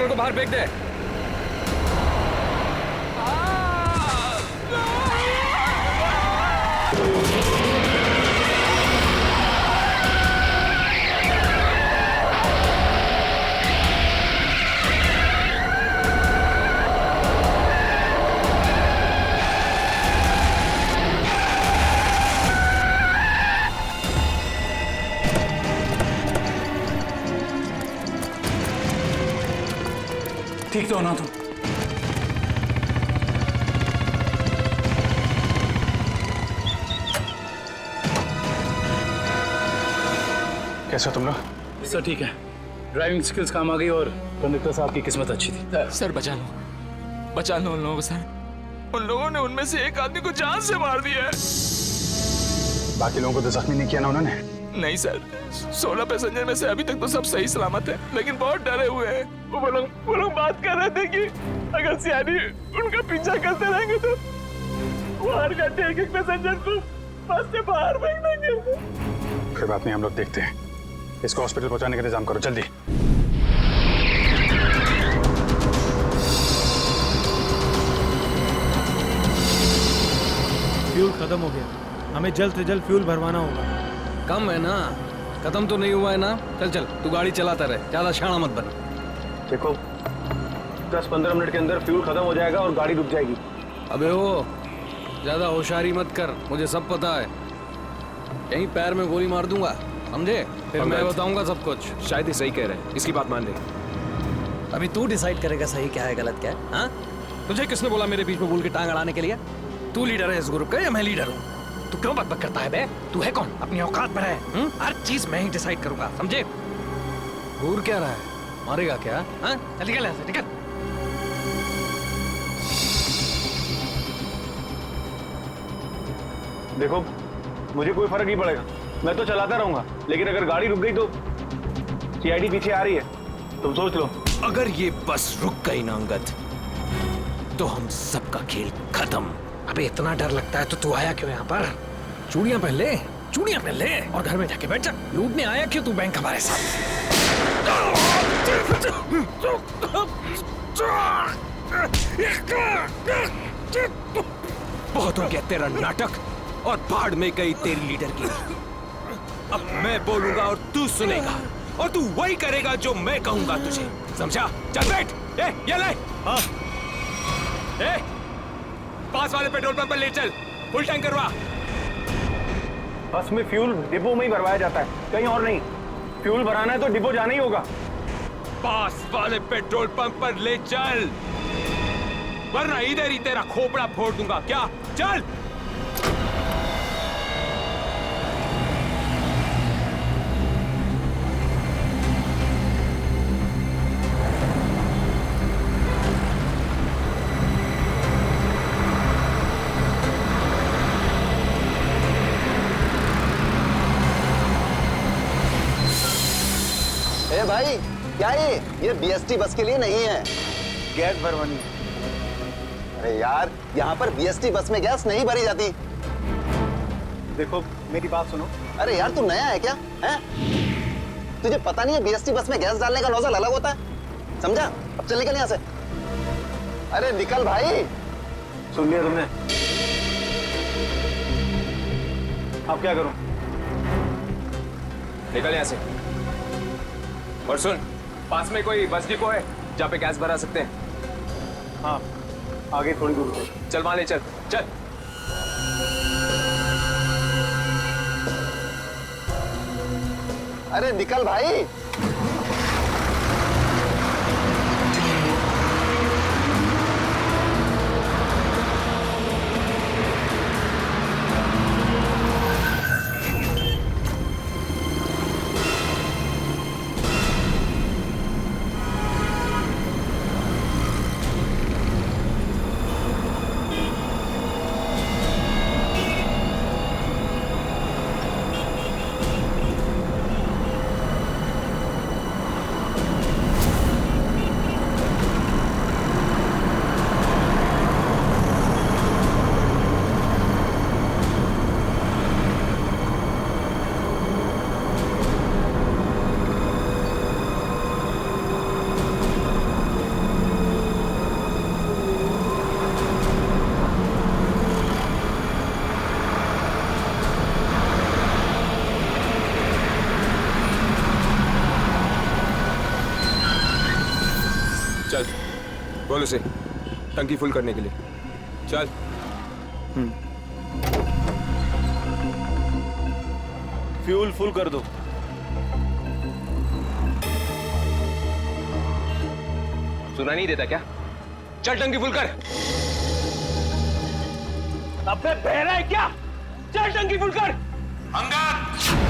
Tractor को बाहर फेंक दे। ठीक तो हो ना तुम? कैसे हो तुम लोग? सर ठीक है, ड्राइविंग स्किल्स काम आ गई और कंडक्टर साहब की किस्मत अच्छी थी। सर बचा लो उन लोगों को सर। उन लोगों ने उनमें से एक आदमी को जान से मार दिया है। बाकी लोगों को तो जख्मी नहीं किया ना उन्होंने? नहीं सर, 16 पैसेंजर में से अभी तक तो सब सही सलामत है, लेकिन बहुत डरे हुए हैं। वो लोग बात कर रहे थे कि अगर सियारी उनका पीछा करते रहेंगे तो वो हर घंटे एक पैसेंजर को बस से बाहर फेंक देंगे। कोई बात नहीं, हम लोग देखते हैं। इसको हॉस्पिटल पहुंचाने का इंतजाम करो जल्दी। फ्यूल खत्म हो गया, हमें जल्द से जल्द फ्यूल भरवाना होगा। कम है ना, खत्म तो नहीं हुआ है ना। चल तू गाड़ी चलाता रहे, ज्यादा शाना मत बन। देखो 10-15 मिनट के अंदर फ्यूल खत्म हो जाएगा और गाड़ी रुक जाएगी। अबे वो ज्यादा होशियारी मत कर, मुझे सब पता है। यहीं पैर में गोली मार दूंगा, समझे? फिर मैं बताऊंगा सब कुछ। शायद ही सही कह रहे हैं, इसकी बात मान ले। अभी तू डिसाइड करेगा सही क्या है गलत क्या है। हाँ, तुझे किसने बोला मेरे बीच में बोल के टांग अड़ाने के लिए? तू लीडर है इस ग्रुप का या मैं लीडर हूँ? तू क्यों बकबक करता है बे? तू है कौन? अपनी औकात पर है। हर चीज मैं ही डिसाइड करूंगा, समझे? घूर क्या रहा है? मारेगा क्या? हाँ, चल निकल यहाँ से, निकल। देखो मुझे कोई फर्क नहीं पड़ेगा, मैं तो चलाता रहूंगा, लेकिन अगर गाड़ी रुक गई तो सीआईडी पीछे आ रही है, तुम सोच लो। अगर ये बस रुक गई ना अंगद, तो हम सबका खेल खत्म। अबे इतना डर लगता है तो तू आया क्यों यहाँ पर? चूड़ियां पहन ले, चूड़ियां पहन ले और घर में जाके बैठ जा। लूटने आया क्यों तू बैंक हमारे साथ? बहुत हो गया तेरा नाटक और भाड़ में गई तेरी लीडर की। अब मैं बोलूंगा और तू सुनेगा और तू वही करेगा जो मैं कहूंगा तुझे, समझा? चल बैठ। ये ले। हाँ। पास वाले पेट्रोल पंप पर ले चल, फुल टैंक करवा। बस में फ्यूल डिपो में ही भरवाया जाता है, कहीं और नहीं। फ्यूल भराना है तो डिपो जाना ही होगा। पास वाले पेट्रोल पंप पर ले चल, वरना इधर ही तेरा खोपड़ा फोड़ दूंगा। क्या? चल। ए भाई, क्या ये बीएसटी बस के लिए नहीं है। गैस भरवानी। अरे यार, यहाँ पर बीएसटी बस में गैस नहीं भरी जाती। देखो मेरी बात सुनो। अरे यार, तू नया है क्या? हैं? तुझे पता नहीं है बीएसटी बस में गैस डालने का नोजल अलग होता है, समझा? अब चल निकल यहाँ से। अरे निकल भाई। सुन लिया तुमने? अब क्या करूं? निकल यहाँ से। और सुन, पास में कोई बस डिपो है जहाँ पे गैस भरा सकते हैं? हाँ, आगे थोड़ी दूर पे। चल वहां ले चल। चल। अरे निकल भाई। बोल उसे टंकी फुल करने के लिए। चल। फ्यूल फुल कर दो। सुना नहीं देता क्या? चल टंकी फुल कर। अबे बहरा है क्या? चल टंकी फुल कर। अंगद!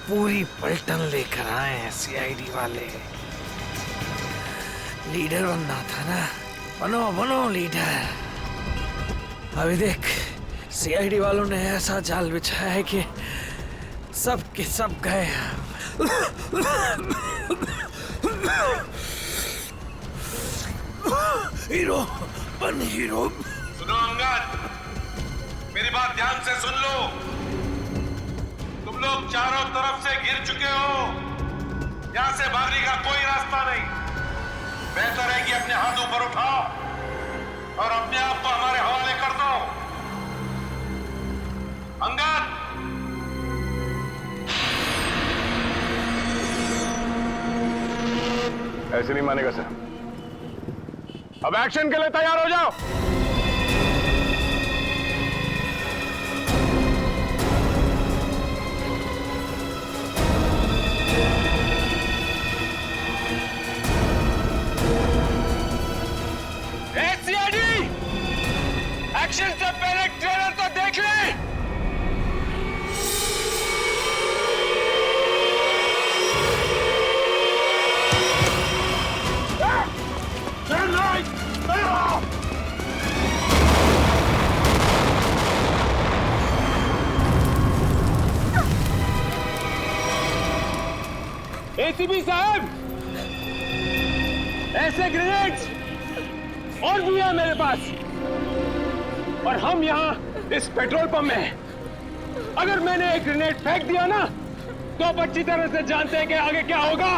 पूरी पलटन लेकर आए हैं सीआईडी वाले। लीडर बनना था ना, बनो बनो लीडर। अभी देख सीआईडी वालों ने ऐसा जाल बिछाया है कि सब के सब गए। हीरो बन हीरो। सुनो अंगद, मेरी बात ध्यान से सुन लो। तुम लोग चारों तरफ से घिर चुके हो। यहां से भागने का कोई रास्ता नहीं। बेहतर है कि अपने हाथ ऊपर उठाओ और अपने आप को हमारे हवाले कर दो। अंगद! ऐसे नहीं मानेगा सर। अब एक्शन के लिए तैयार हो जाओ। एक्शन से पहले ट्रेलर तो देख ले। एसीपी साहब, ऐसे ग्रेनेड्स और भी है मेरे पास, और हम यहाँ इस पेट्रोल पंप में हैं। अगर मैंने एक ग्रेनेड फेंक दिया ना, तो आप अच्छी तरह से जानते हैं कि आगे क्या होगा।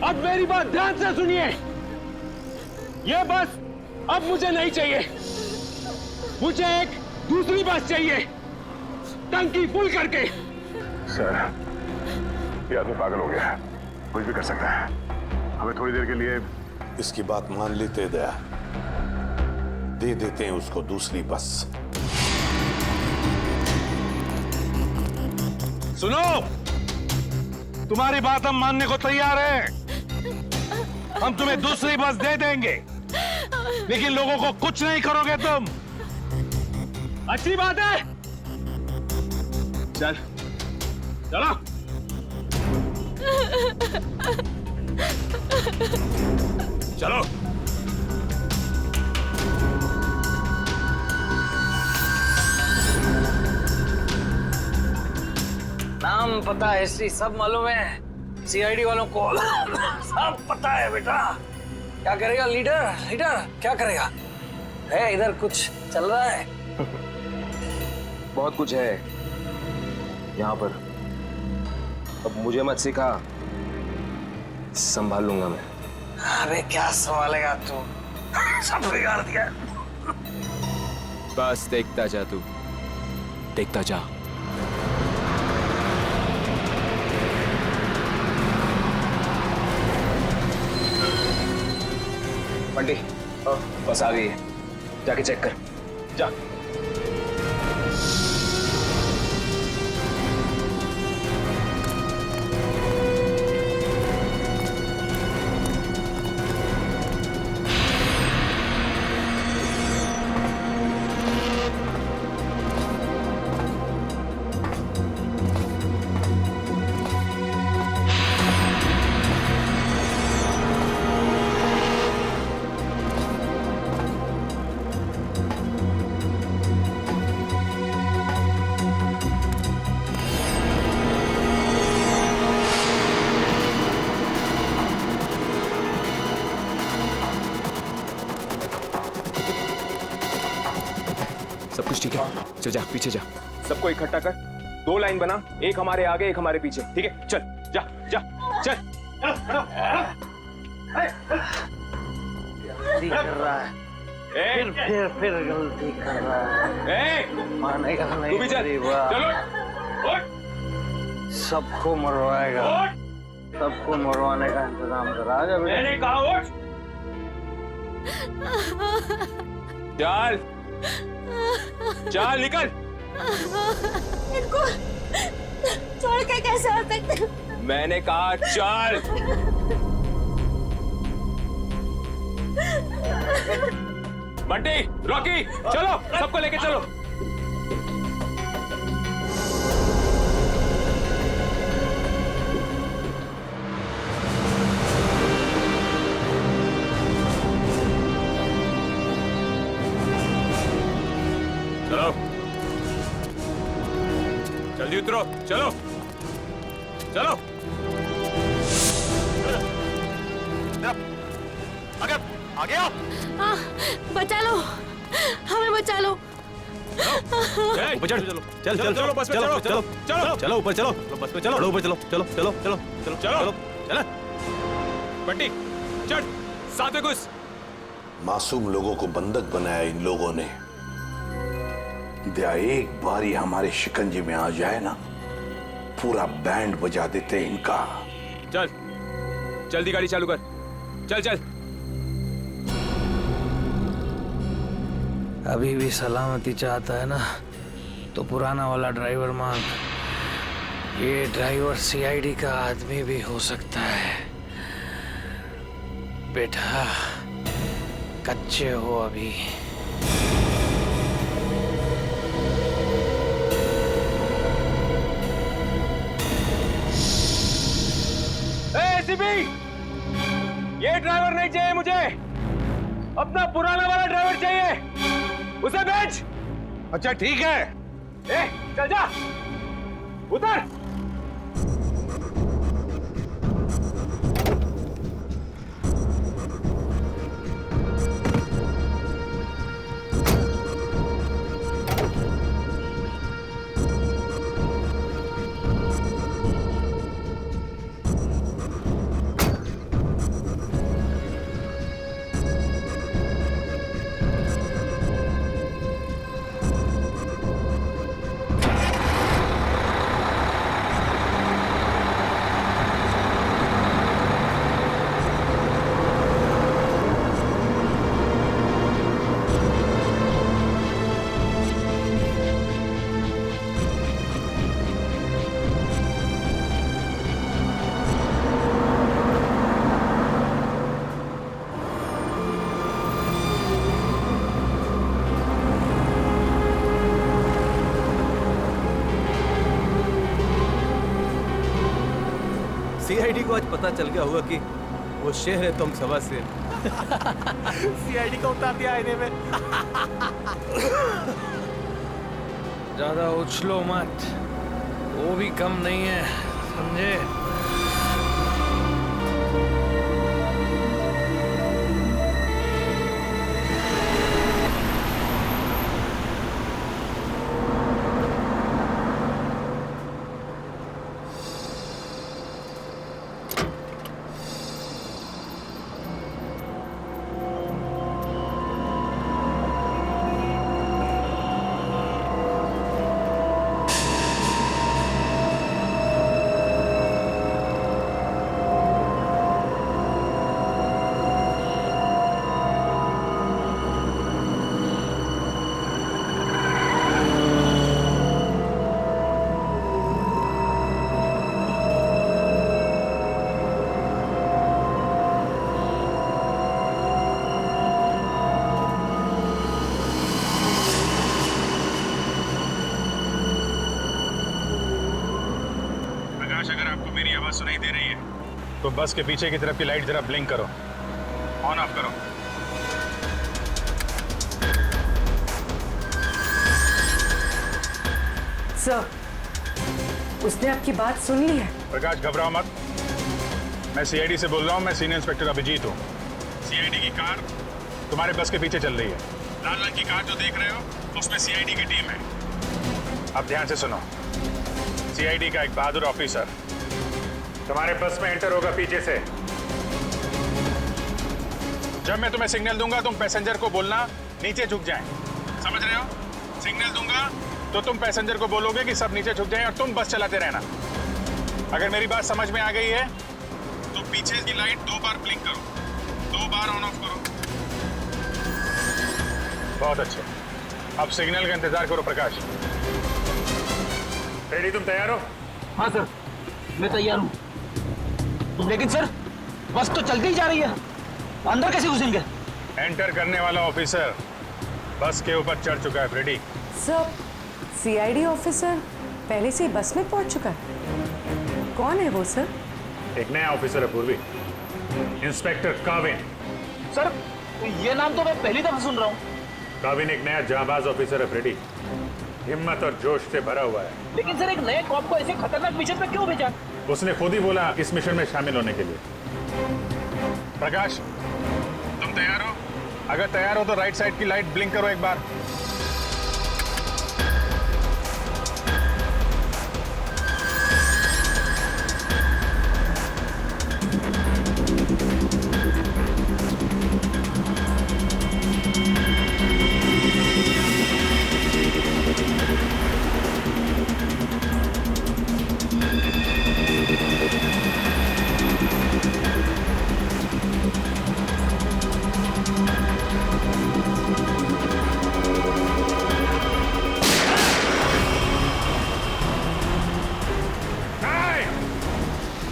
अब मेरी बात ध्यान से सुनिए। ये बस अब मुझे नहीं चाहिए। मुझे एक दूसरी बस चाहिए, टंकी फुल करके। सर, ये आदमी पागल हो गया है, कुछ भी कर सकता है। हमें थोड़ी देर के लिए इसकी बात मान लेते दया, दे देते हैं उसको दूसरी बस। सुनो, तुम्हारी बात हम मानने को तैयार हैं। हम तुम्हें दूसरी बस दे देंगे, लेकिन लोगों को कुछ नहीं करोगे तुम। अच्छी बात है। चल चलो। चलो। नाम पता हिस्ट्री सब मालूम है सीआईडी वालों को। सब पता है बेटा। क्या करेगा लीडर? लीडर क्या करेगा? है इधर कुछ चल रहा है? बहुत कुछ है यहाँ पर। अब मुझे मत सिखा, संभाल लूंगा मैं। अरे क्या संभालेगा तू? सब बिगाड़ दिया। बस देखता जा तू, देखता जा। बंटी, बस आ गई है, जाके चेक कर। जा। सब कुछ ठीक है? चल जा, पीछे जा। सबको इकट्ठा कर, 2 लाइन बना, एक हमारे आगे, एक हमारे पीछे, ठीक है? चल, जा, जा, चल। गलती कर रहा है, फिर गलती कर रहा है। मानेगा नहीं। तू भी चल, चलो। सबको मरवाएगा, सबको मरवाने का इंतजाम करा। आजा बेटा। मैंने कहा उठ। चल, चल निकल। इनको छोड़ के कैसे आ सकते? मैंने कहा चल। बंटी, रॉकी, चलो, सबको लेके चलो। चलो, जल्दी उतरो, चलो, चलो। आगे आओ। बचा लो, हमें बचा लो। ऊपर चढ़, चलो, चल, चल, चलो, बस में चलो, चलो, चलो, चलो, ऊपर चलो, बस में चलो, ऊपर चलो, चलो, चलो, चलो, चलो, चलो, चलो। बंटी, चढ़, साथ में घुस। मासूम लोगों को बंधक बनाया इन लोगों ने। दिया एक बारी हमारे शिकंजे में आ जाए ना, पूरा बैंड बजा देते इनका। चल, जल्दी गाड़ी चालू कर। चल, चल। अभी भी सलामती चाहता है ना, तो पुराना वाला ड्राइवर मांग। ये ड्राइवर सीआईडी का आदमी भी हो सकता है। बेटा, कच्चे हो अभी। एसीपी, ये ड्राइवर नहीं चाहिए मुझे, अपना पुराना वाला ड्राइवर चाहिए। उसे भेज। अच्छा ठीक है। चल जा, उतर। सीआईडी को आज पता चल गया होगा कि वो शेर है, तुम सवा शेर। सीआईडी को उतार दिया आईने में। ज्यादा उछलो मत, वो भी कम नहीं है, समझे? अगर आपको मेरी आवाज सुनाई दे रही है तो बस के पीछे की तरफ की लाइट जरा ब्लिंक करो, ऑन ऑफ करो। सर, उसने आपकी बात सुन ली है। प्रकाश घबराओ मत, मैं सीआईडी से बोल रहा हूँ। मैं सीनियर इंस्पेक्टर अभिजीत हूँ। सीआईडी की कार तुम्हारे बस के पीछे चल रही है। लाल रंग की कार जो देख रहे हो उसमें सीआईडी की टीम है। अब ध्यान से सुनो, सीआईडी का एक बहादुर ऑफिसर तुम्हारे बस में एंटर होगा पीछे से। जब मैं तुम्हें सिग्नल दूंगा तुम पैसेंजर को बोलना नीचे झुक जाएं। समझ रहे हो? सिग्नल दूंगा तो तुम पैसेंजर को बोलोगे कि सब नीचे झुक जाएं और तुम बस चलाते रहना। अगर मेरी बात समझ में आ गई है तो पीछे की लाइट 2 बार ब्लिंक करो, 2 बार ऑन ऑफ करो। बहुत अच्छे, अब सिग्नल का इंतजार करो। प्रकाश रेडी? तुम तैयार हो? हाँ सर, मैं तैयार हूँ। लेकिन सर बस तो चलती ही जा रही है, अंदर कैसे घुसेंगे? एंटर करने वाला ऑफिसर बस के ऊपर चढ़ चुका है। फ्रेडी सर, सीआईडी ऑफिसर पहले से ही बस में पहुंच चुका है। कौन है वो सर? एक नया ऑफिसर है पूर्वी, इंस्पेक्टर काविन। सर ये नाम तो मैं पहली दफा सुन रहा हूँ। काविन एक नया जांबाज ऑफिसर है फ्रेडी, हिम्मत और जोश से भरा हुआ है। लेकिन सर एक नए कॉप को ऐसे खतरनाक मिशन पे क्यों भेजा? उसने खुद ही बोला इस मिशन में शामिल होने के लिए। प्रकाश तुम तैयार हो? अगर तैयार हो तो राइट साइड की लाइट ब्लिंक करो एक बार।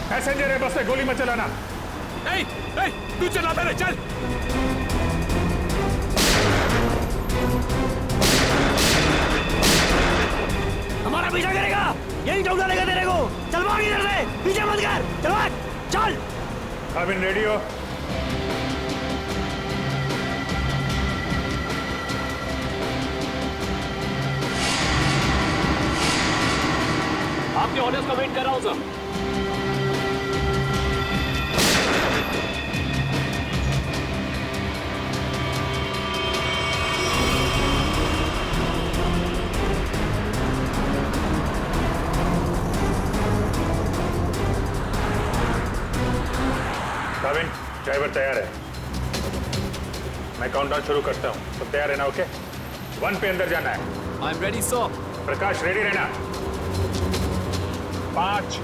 पैसेंजर है, बस में गोली मत चलाना। नहीं, नहीं, तू चला पहले, चल। हमारा पीछा करेगा, यही ठोक डालेगा तेरे को। चल भाग इधर से, पीछे मत कर, चल भाग, चल। काविन रेडी हो? आपके ऑर्डर्स का वेट कर रहा हूँ सर। काविन ड्राइवर तैयार है, मैं काउंटडाउन शुरू करता हूँ, सब तैयार है ना? ओके 1 पे अंदर जाना है। I am ready sir. Prakash ready रहना। 5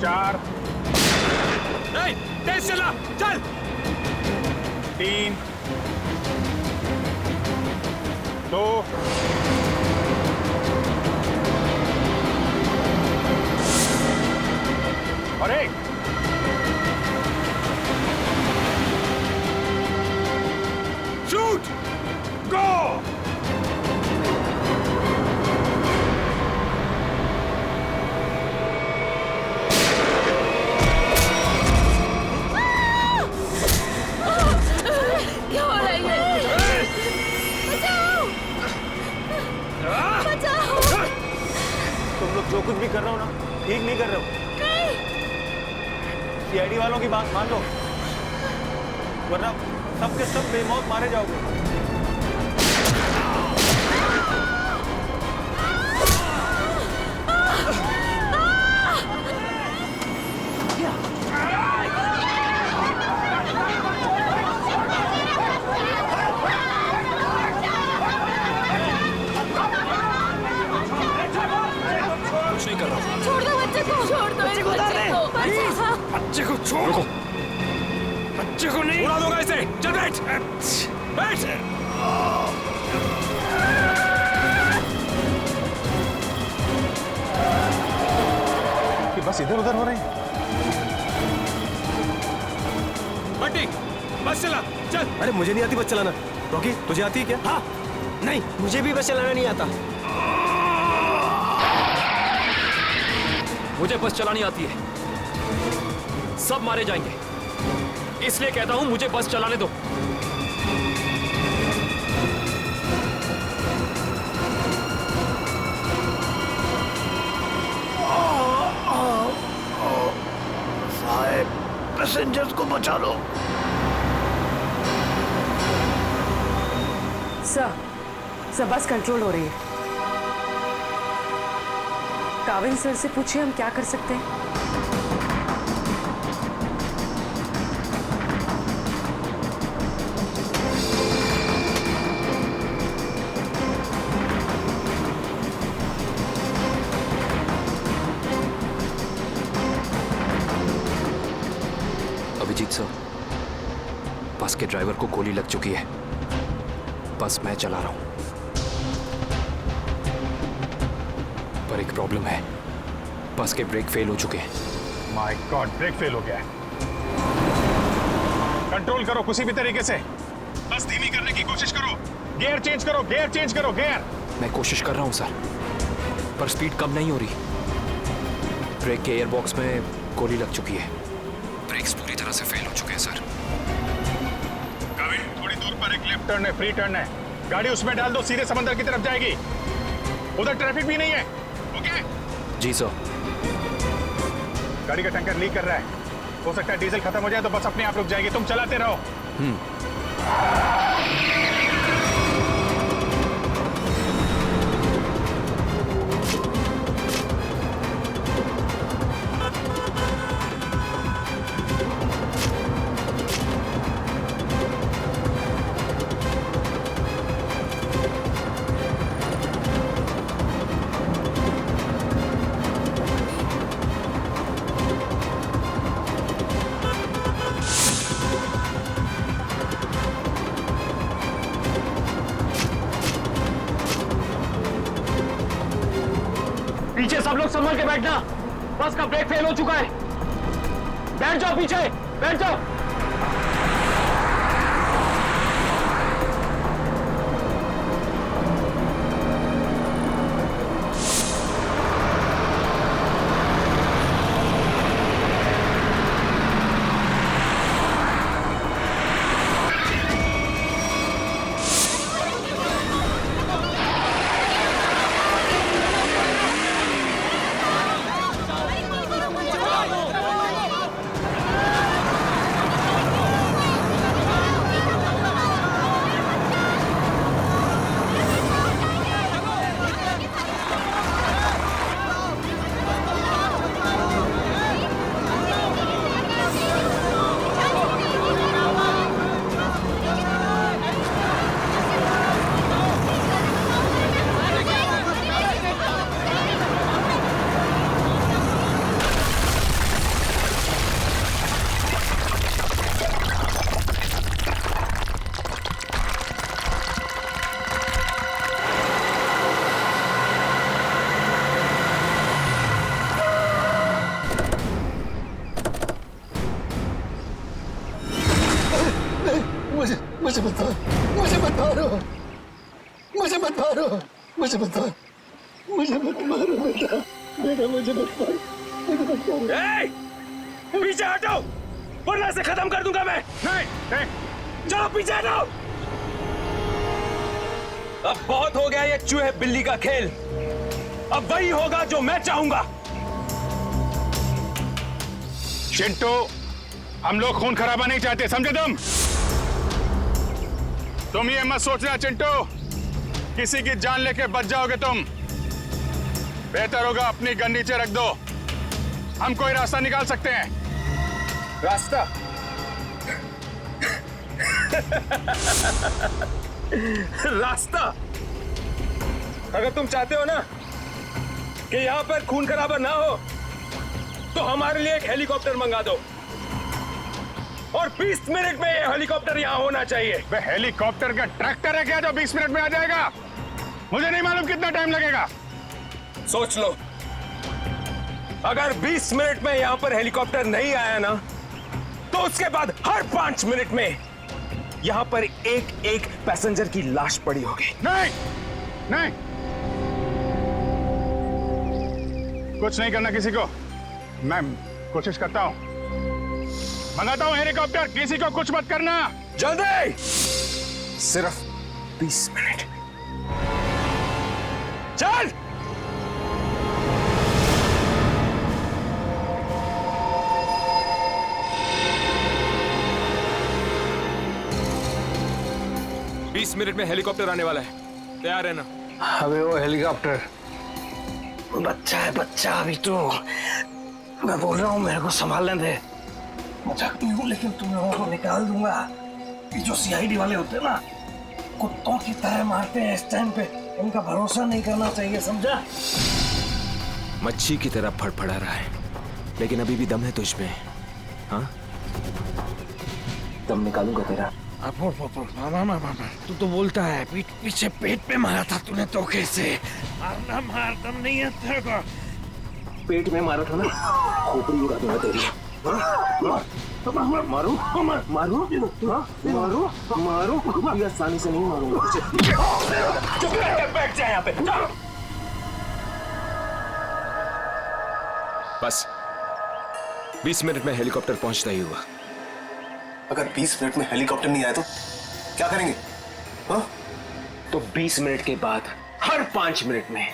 4 नहीं, तेज चला, चल। 3 2 और 1। शूट, गो। क्या हो रहा है ये? बचाओ! बचाओ! तुम लोग जो कुछ भी कर रहे हो ना, ठीक नहीं कर रहे हो। सीआईडी वालों की बात मान लो, वरना सबके सब बेमौत मारे जाओगे। कुछ नहीं कर रहा। छोड़ दो बच्चे को, छोड़ दो इस बच्चे को, बच्चे को छोड़ो, बच्चे को नहीं उड़ा दूंगा इसे। चल बैठ, बैठ। कि बस इधर उधर हो रही है। बंटी, बस चला, चल। अरे मुझे नहीं आती बस चलाना। रॉकी तुझे आती है क्या? हाँ, नहीं मुझे भी बस चलाना नहीं आता। मुझे बस चलानी आती है। सब मारे जाएंगे, इसलिए कहता हूं मुझे बस चलाने दो। साहब, पैसेंजर्स को बचा लो। सर बस कंट्रोल हो रही है। काविल सर से पूछिए हम क्या कर सकते हैं। अभिजीत सर, बस के ड्राइवर को गोली लग चुकी है। बस मैं चला रहा हूं, पर एक प्रॉब्लम है। बस के ब्रेक फेल हो चुके हैं। माय गॉड, ब्रेक फेल हो गया है। कंट्रोल करो किसी भी तरीके से। बस धीमी करने की कोशिश करो। गियर चेंज करो, गियर चेंज करो, गियर। मैं कोशिश कर रहा हूं सर, पर स्पीड कम नहीं हो रही। ब्रेक के एयरबॉक्स में गोली लग चुकी है। ब्रेक्स पूरी तरह से फेल हो चुके हैं सर। काविल, थोड़ी दूर पर एक लेफ्ट टर्न है, फ्री टर्न है। गाड़ी उसमें डाल दो, सीधे समंदर की तरफ जाएगी। उधर ट्रैफिक भी नहीं है। ओके? जी सर। गाड़ी का टैंकर लीक कर रहा है। हो सकता है डीजल खत्म हो जाए तो बस अपने आप रुक जाएगी। तुम चलाते रहो। पीछे सब लोग संभल के बैठना। बस का ब्रेक फेल हो चुका है। बैठ जाओ पीछे, बैठ जाओ। मुझे बता, मुझे मत मारो, मुझे मत मारो, मुझे मत मारो, मुझे मत मारो बेटा, बेटा मुझे मत मारो, मुझे मत मारो। पीछे हटो, वरना से खत्म कर दूंगा मैं। नहीं, चलो पीछे हटो। अब बहुत हो गया ये चूहे बिल्ली का खेल। अब वही होगा जो मैं चाहूंगा। चिंटू, हम लोग खून खराबा नहीं चाहते, समझे तुम ये मत सोचना चिंटू, किसी की जान लेके बच जाओगे तुम। बेहतर होगा अपनी गन नीचे रख दो। हम कोई रास्ता निकाल सकते हैं। रास्ता? रास्ता? अगर तुम चाहते हो ना कि यहां पर खून खराबा ना हो, तो हमारे लिए एक हेलीकॉप्टर मंगा दो। और 20 मिनट में ये हेलीकॉप्टर यहाँ होना चाहिए। हेलीकॉप्टर का ट्रैक्टर है क्या जो 20 मिनट में आ जाएगा? मुझे नहीं मालूम कितना टाइम लगेगा। सोच लो, अगर 20 मिनट में यहाँ पर हेलीकॉप्टर नहीं आया ना, तो उसके बाद हर 5 मिनट में यहाँ पर एक एक पैसेंजर की लाश पड़ी होगी। नहीं, नहीं, कुछ नहीं करना किसी को। मैं कोशिश करता हूं, मंगाता हूं हेलीकॉप्टर। किसी को कुछ मत करना। जल्दी, सिर्फ 20 मिनट। चल। 20 मिनट में हेलीकॉप्टर आने वाला है, तैयार है ना? अबे वो हेलीकॉप्टर बच्चा है, बच्चा अभी तो। मैं बोल रहा हूँ मेरे को संभालने दे। मजाक नहीं हूँ, लेकिन तुम लोगों को निकाल दूंगा। ये जो सीआईडी वाले होते हैं ना, कुत्तों की तरह मारते हैं इस टाइम पे। उनका भरोसा नहीं करना चाहिए, समझा? मच्छी की तरह फड़फड़ा रहा है, लेकिन अभी भी दम है तुझ में। हाँ, दम निकालूंगा तेरा। तू तो बोलता है पीठ पीछे पेट पे मारा था तूने तो कैसे? मारना मार, दम नहीं है तेरे को। पेट में मारा था ना, खोपड़ी उड़ा दूंगा तेरी। मारू मारू मारू मारू मारू, ये आसानी से नहीं मारूंगा। चुप रह, बैठ जा यहाँ पे। बस 20 मिनट में हेलीकॉप्टर पहुंचता ही हुआ। अगर 20 मिनट में हेलीकॉप्टर नहीं आया तो क्या करेंगे? हाँ? तो 20 मिनट के बाद हर 5 मिनट में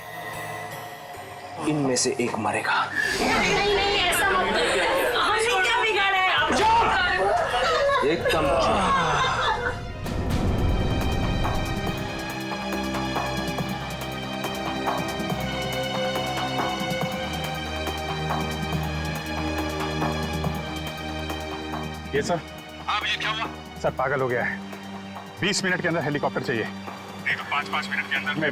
इनमें से एक मरेगा। नहीं नहीं, ऐसा मत करो। हमने क्या बिगाड़ा है? आप एकदम ये सर। हाँ भैया, क्या हुआ? सर पागल हो गया है। 20 मिनट के अंदर हेलीकॉप्टर चाहिए, नहीं तो 5-5 मिनट के अंदर में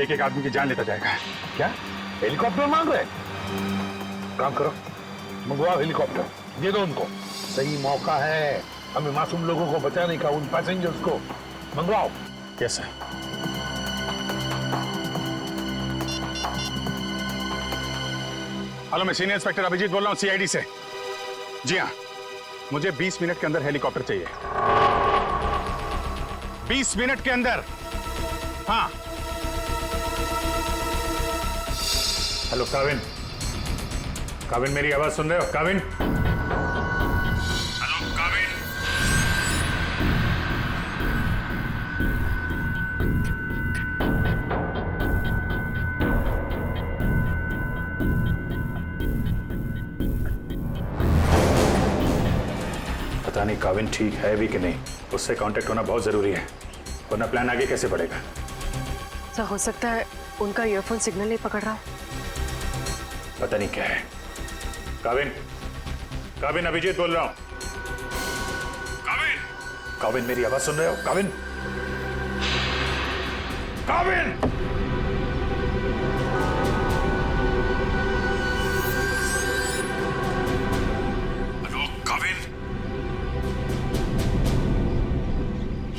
एक आदमी की जान लेता जाएगा। क्या हेलीकॉप्टर मांग रहे? काम करो, मंगवाओ हेलीकॉप्टर, दे दो उनको। सही मौका है हमें मासूम लोगों को बचाने का, उन पैसेंजर्स को। मंगवाओ। Yes sir. हेलो, मैं सीनियर इंस्पेक्टर अभिजीत बोल रहा हूँ, सीआईडी से। जी हाँ, मुझे 20 मिनट के अंदर हेलीकॉप्टर चाहिए। 20 मिनट के अंदर। हाँ। हेलो काविन, काविन मेरी आवाज सुन रहे हो? काविन, हेलो काविन। पता नहीं काविन ठीक है भी कि नहीं, उससे कांटेक्ट होना बहुत जरूरी है, वरना प्लान आगे कैसे बढ़ेगा? सर हो सकता है उनका ईयरफोन सिग्नल नहीं पकड़ रहा। पता नहीं क्या है। काविन, काविन अभिजीत बोल रहा हूं। काविन, काविन मेरी आवाज सुन रहे हो? Kavin, Kavin. Hello Kavin.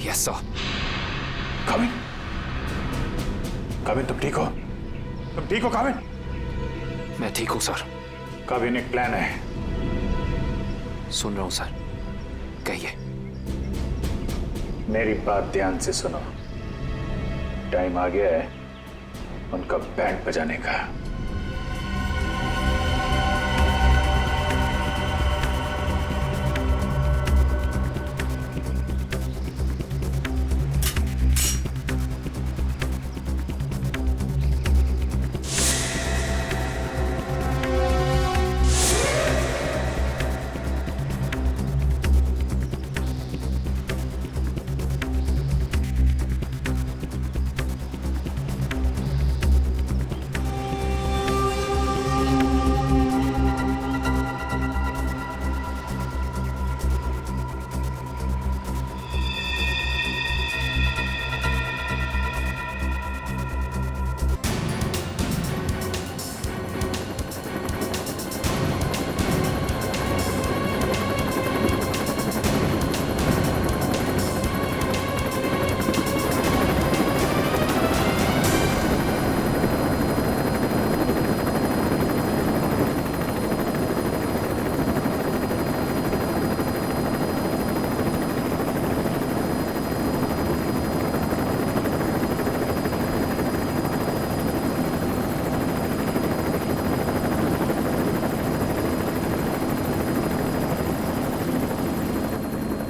Yes sir. Kavin, Kavin तुम ठीक हो? तुम ठीक हो काविन? मैं ठीक हूं सर। काविन एक प्लान है। सुन रहा हूं सर, कहिए। मेरी बात ध्यान से सुनो। टाइम आ गया है उनका बैंड बजाने का।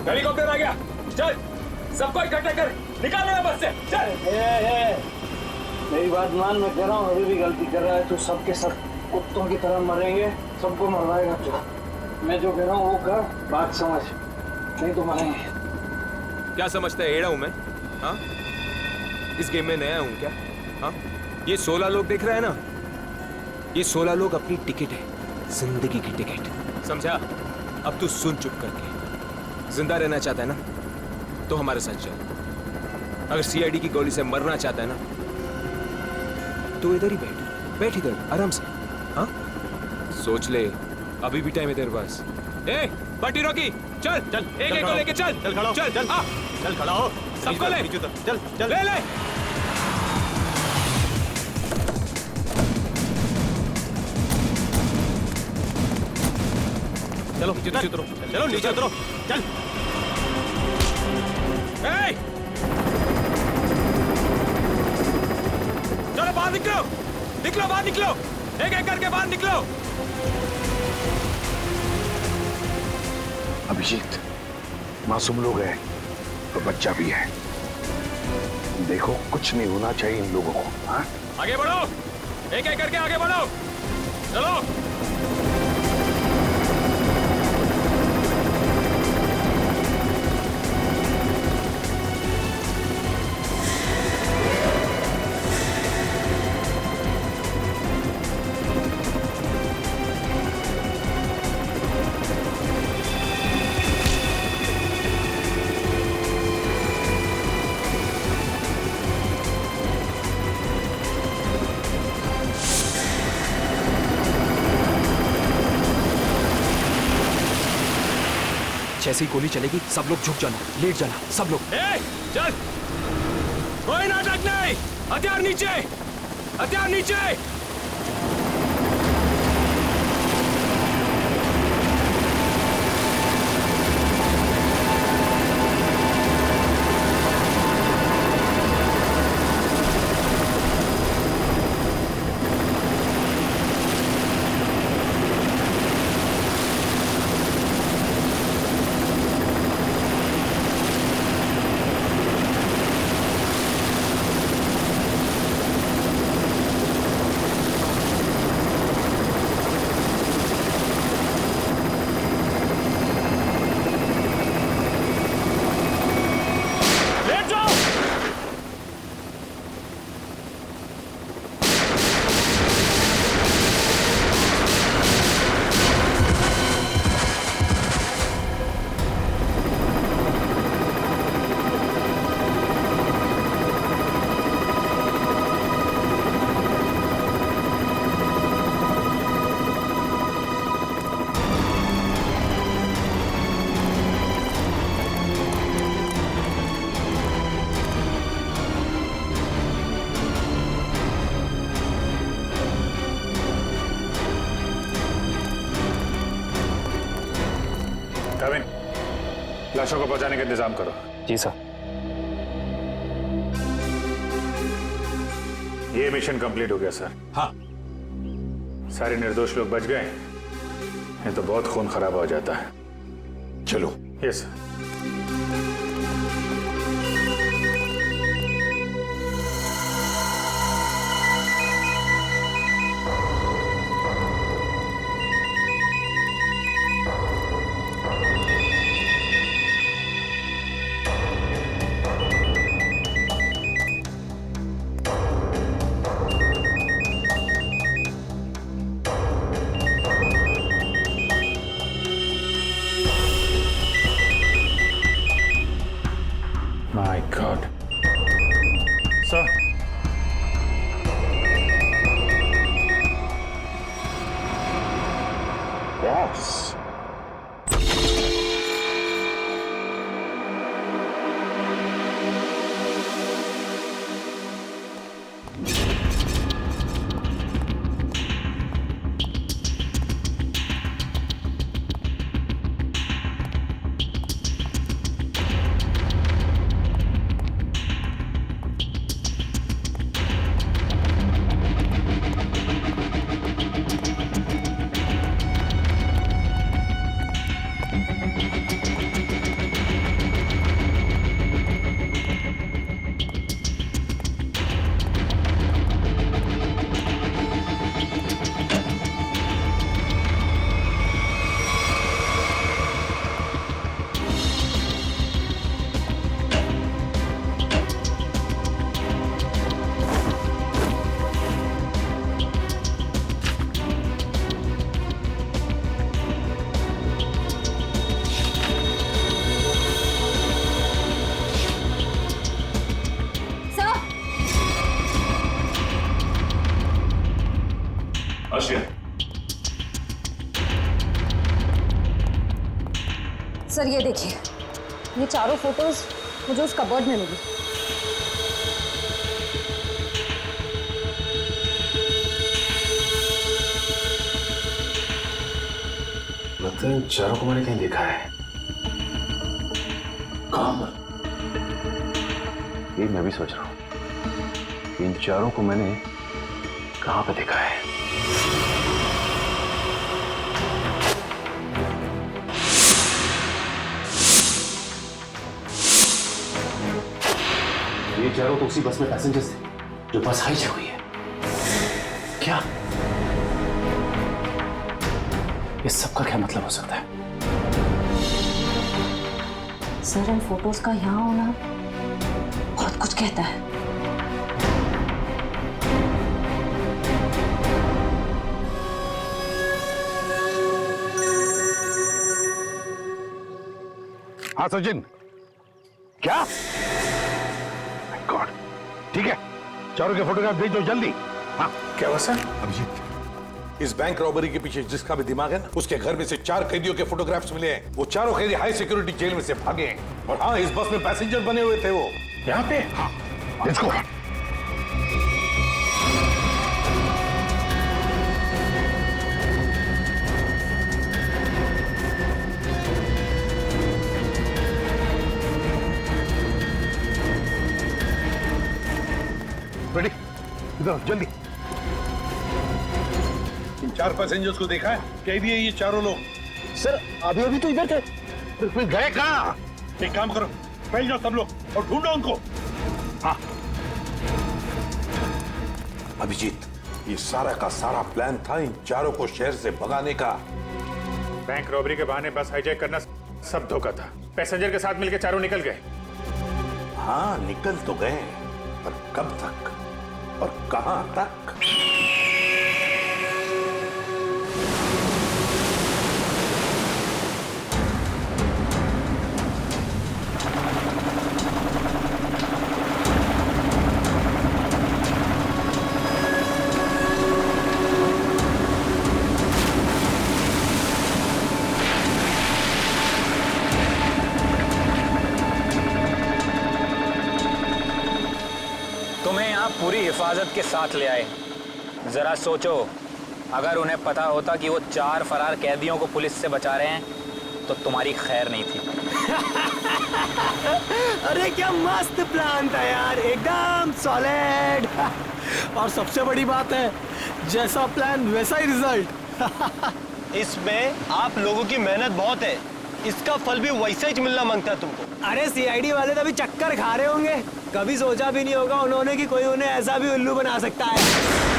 हेलीकॉप्टर आ गया, चल सबको इकट्ठा कर, निकाल मेरा बस से, चल। मेरी बात मान, मैं कह रहा हूँ अभी भी गलती कर रहा है तो सबके सब कुत्तों की तरह मरेंगे, सबको मरवाएगा तू। मैं जो कह रहा हूँ वो कर, बात समझ, नहीं तो मरेंगे। क्या समझता है एड़ा हूं मैं? हाँ? इस गेम में नया हूं क्या? हाँ? ये 16 लोग देख रहे हैं ना? ये 16 लोग अपनी टिकट है, जिंदगी की टिकट, समझा? अब तू सुन चुप करके। जिंदा रहना चाहता है ना, तो हमारे साथ चल। अगर सीआईडी की गोली से मरना चाहता है ना, तो इधर ही बैठ इधर आराम से। हाँ? सोच ले, अभी भी टाइम है तेरे पास। ए, पार्टी रॉकी, चल चल, एक को लेके चल, चल खड़ा हो, चल चल चल खड़ा हो, सबको ले, चल चल ले ले। चलो नीचे उतरो, चलो नीचे उतरो, चल। चलो बाहर निकलो, निकलो बाहर निकलो, एक एक करके बाहर निकलो। अभिजीत, मासूम लोग हैं तो बच्चा भी है। देखो कुछ नहीं होना चाहिए इन लोगों को। हाँ? आगे बढ़ो, एक एक करके आगे बढ़ो, चलो। जैसे ही गोली चलेगी सब लोग झुक जाना, लेट जाना, सब लोग। चल, कोई नाटक नहीं, हथियार नीचे, हथियार नीचे। लाशों को पहुंचाने का इंतजाम करो। जी सर। ये मिशन कंप्लीट हो गया सर। हाँ। सारे निर्दोष लोग बच गए, नहीं तो बहुत खून खराब हो जाता है। चलो। Yes sir. My God. Sir. Boss. ये देखिए, ये चारों फोटोज मुझे उस कबर्ड में मिली। लगता है इन चारों को मैंने कहीं देखा है। कहाँ? ये मैं भी सोच रहा हूं कि इन चारों को मैंने कहां पे देखा है। ये चारों तो उसी बस में पैसेंजर्स थे जो बस हाईजैक हुई है। क्या इस सब का क्या मतलब हो सकता है? सर, इन फोटोज का यहाँ होना बहुत कुछ कहता है। हाँ सचिन, क्या? गॉड, ठीक है, चारों के फोटोग्राफ भेजो जल्दी। हाँ क्या हुआ सर? अभिजीत, इस बैंक रॉबरी के पीछे जिसका भी दिमाग है ना, उसके घर में से 4 कैदियों के फोटोग्राफ्स मिले हैं। वो चारों कैदी हाई सिक्योरिटी जेल में से भागे हैं। और हाँ, इस बस में पैसेंजर बने हुए थे वो। यहाँ पे? हाँ, लेट्स गो। रेडी, इधर जल्दी। इन 4 पैसेंजर्स को देखा है? कैदी है ये चारों लोग। सर, अभी तो इधर थे। फिर गए कहाँ? एक काम करो, फैल जाओ सब लोग और ढूंढो उनको। हाँ अभिजीत, ये सारा का सारा प्लान था इन चारों को शहर से भगाने का। बैंक रॉबरी के बहाने बस हाईजैक करना सब धोखा था। पैसेंजर के साथ मिलकर चारों निकल गए। हाँ, निकल तो गए, पर कब तक और कहां तक? तुम्हें यहाँ पूरी हिफाजत के साथ ले आए। जरा सोचो, अगर उन्हें पता होता कि वो 4 फरार कैदियों को पुलिस से बचा रहे हैं तो तुम्हारी खैर नहीं थी। अरे क्या मस्त प्लान था यार, एकदम सॉलिड। और सबसे बड़ी बात है, जैसा प्लान वैसा ही रिजल्ट। इसमें आप लोगों की मेहनत बहुत है, इसका फल भी वैसा ही मिलना मांगता है तुमको। अरे सीआईडी वाले तो अभी चक्कर खा रहे होंगे। कभी सोचा भी नहीं होगा उन्होंने कि कोई उन्हें ऐसा भी उल्लू बना सकता है।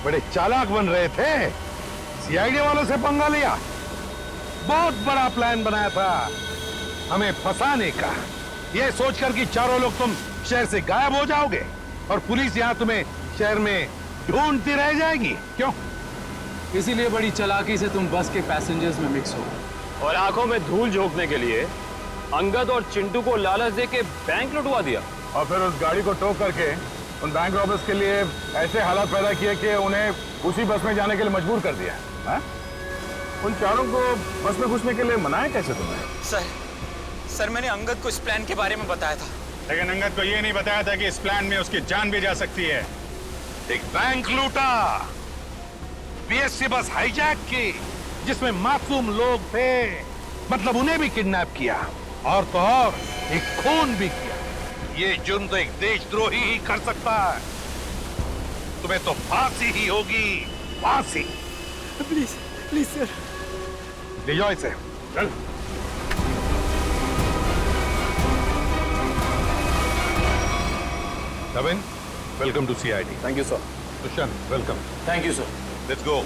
बड़े चालाक बन रहे थे, सीआईडी वालों से पंगा लिया। बहुत बड़ा प्लान बनाया था हमें फंसाने का। ये सोचकर कि चारों लोग तुम शहर से गायब हो जाओगे और पुलिस यहाँ तुम्हें शहर में ढूंढती रह जाएगी। क्यों? इसीलिए बड़ी चालाकी से तुम बस के पैसेंजर्स में मिक्स हो और आंखों में धूल झोंकने के लिए अंगद और चिंटू को लालच दे के बैंक लुटवा दिया और फिर उस गाड़ी को टो करके उन बैंक रॉबर्स के लिए ऐसे हालात पैदा किए कि उन्हें उसी बस में जाने के लिए मजबूर कर दिया। हा? उन चारों को बस में घुसने के लिए मनाया कैसे तुमने? सर मैंने अंगद को इस प्लान के बारे में बताया था। लेकिन अंगद को ये नहीं बताया था कि इस प्लान में उसकी जान भी जा सकती है। एक बैंक लूटा, बीएसटी बस हाईजैक की जिसमें मासूम लोग थे, मतलब उन्हें भी किडनैप किया और तो और एक खून भी किया। ये जुर्म तो एक देशद्रोही ही कर सकता है। तुम्हें तो फांसी ही होगी, फांसी। प्लीज प्लीज सर, ले जाओ इसे, चल। Come in. Welcome to CID. Thank you, sir. Dushyant, welcome. Thank you, sir. Let's go.